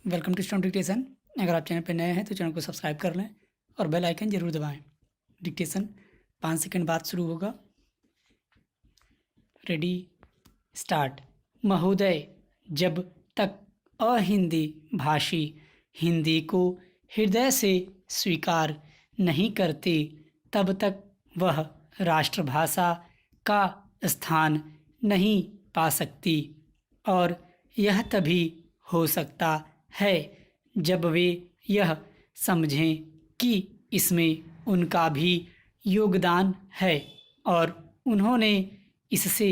Welcome to student dictation. अगर आप channel पर नए हैं तो चैनल को सब्सक्राइब कर लें और बेल आइकन जरूर दबाएं। डिक्टेशन 5 सेकंड बाद शुरू होगा। Ready start. महोदय, जब तक अहिंदी भाषी हिंदी को हृदय से स्वीकार नहीं करते तब तक वह राष्ट्रभाषा का स्थान नहीं पा सकती, और यह तभी हो सकता है जब वे यह समझें कि इसमें उनका भी योगदान है और उन्होंने इससे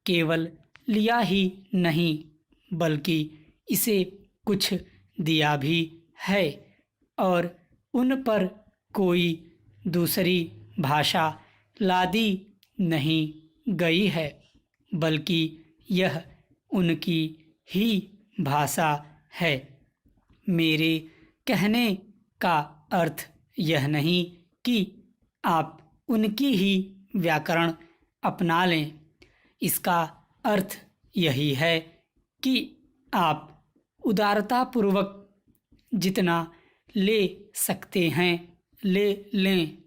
केवल लिया ही नहीं बल्कि इसे कुछ दिया भी है, और उन पर कोई दूसरी भाषा लादी नहीं गई है, बल्कि यह उनकी ही भाषा है। मेरे कहने का अर्थ यह नहीं कि आप उनकी ही व्याकरण अपना लें। इसका अर्थ यही है कि आप उदारतापूर्वक जितना ले सकते हैं ले लें।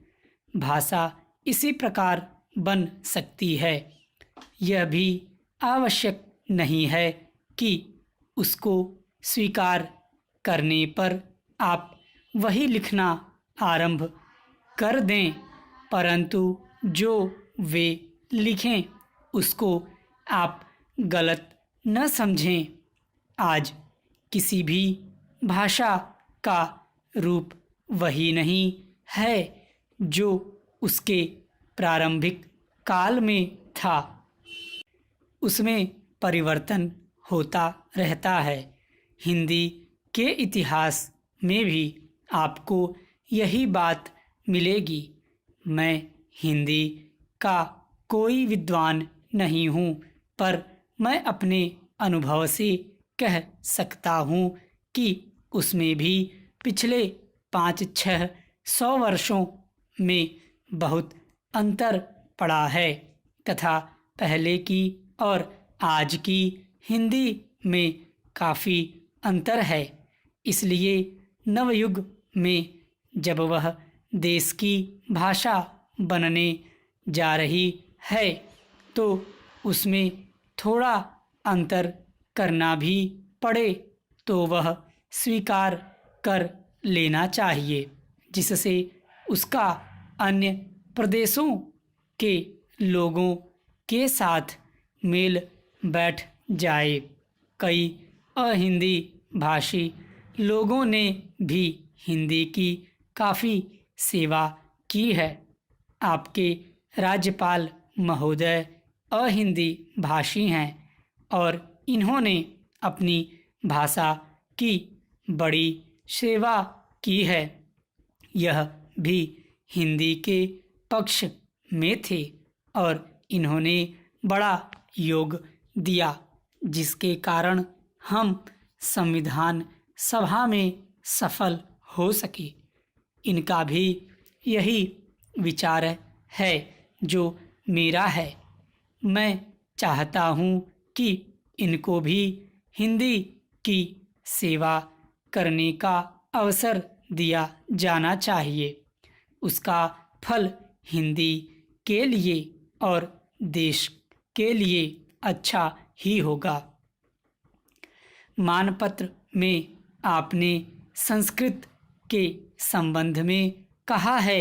भाषा इसी प्रकार बन सकती है। यह भी आवश्यक नहीं है कि उसको स्वीकार करने पर आप वही लिखना आरंभ कर दें, परंतु जो वे लिखें उसको आप गलत न समझें। आज किसी भी भाषा का रूप वही नहीं है जो उसके प्रारंभिक काल में था। उसमें परिवर्तन होता रहता है। हिंदी के इतिहास में भी आपको यही बात मिलेगी। मैं हिंदी का कोई विद्वान नहीं हूँ, पर मैं अपने अनुभव से कह सकता हूँ कि उसमें भी पिछले 500-600 वर्षों में बहुत अंतर पड़ा है तथा पहले की और आज की हिंदी में काफ़ी अंतर है। इसलिए नवयुग में जब वह देश की भाषा बनने जा रही है तो उसमें थोड़ा अंतर करना भी पड़े तो वह स्वीकार कर लेना चाहिए, जिससे उसका अन्य प्रदेशों के लोगों के साथ मेल बैठ जाए। कई अहिंदी भाषी लोगों ने भी हिंदी की काफ़ी सेवा की है। आपके राज्यपाल महोदय अहिंदी भाषी हैं और इन्होंने अपनी भाषा की बड़ी सेवा की है। यह भी हिंदी के पक्ष में थे और इन्होंने बड़ा योग दिया, जिसके कारण हम संविधान सभा में सफल हो सके। इनका भी यही विचार है जो मेरा है। मैं चाहता हूँ कि इनको भी हिंदी की सेवा करने का अवसर दिया जाना चाहिए। उसका फल हिंदी के लिए और देश के लिए अच्छा ही होगा। मानपत्र में आपने संस्कृत के संबंध में कहा है।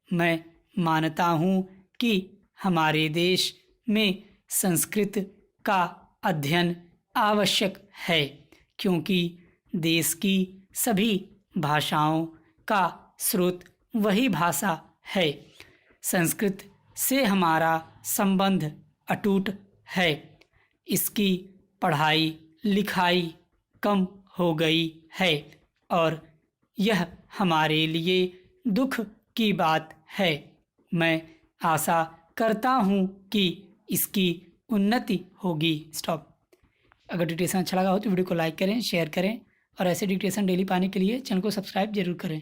मैं मानता हूँ कि हमारे देश में संस्कृत का अध्ययन आवश्यक है, क्योंकि देश की सभी भाषाओं का स्रोत वही भाषा है। संस्कृत से हमारा संबंध अटूट है। इसकी पढ़ाई लिखाई कम हो गई है और यह हमारे लिए दुख की बात है। मैं आशा करता हूँ कि इसकी उन्नति होगी। स्टॉप। अगर डिक्टेशन अच्छा लगा हो तो वीडियो को लाइक करें, शेयर करें और ऐसे डिक्टेशन डेली पाने के लिए चैनल को सब्सक्राइब जरूर करें।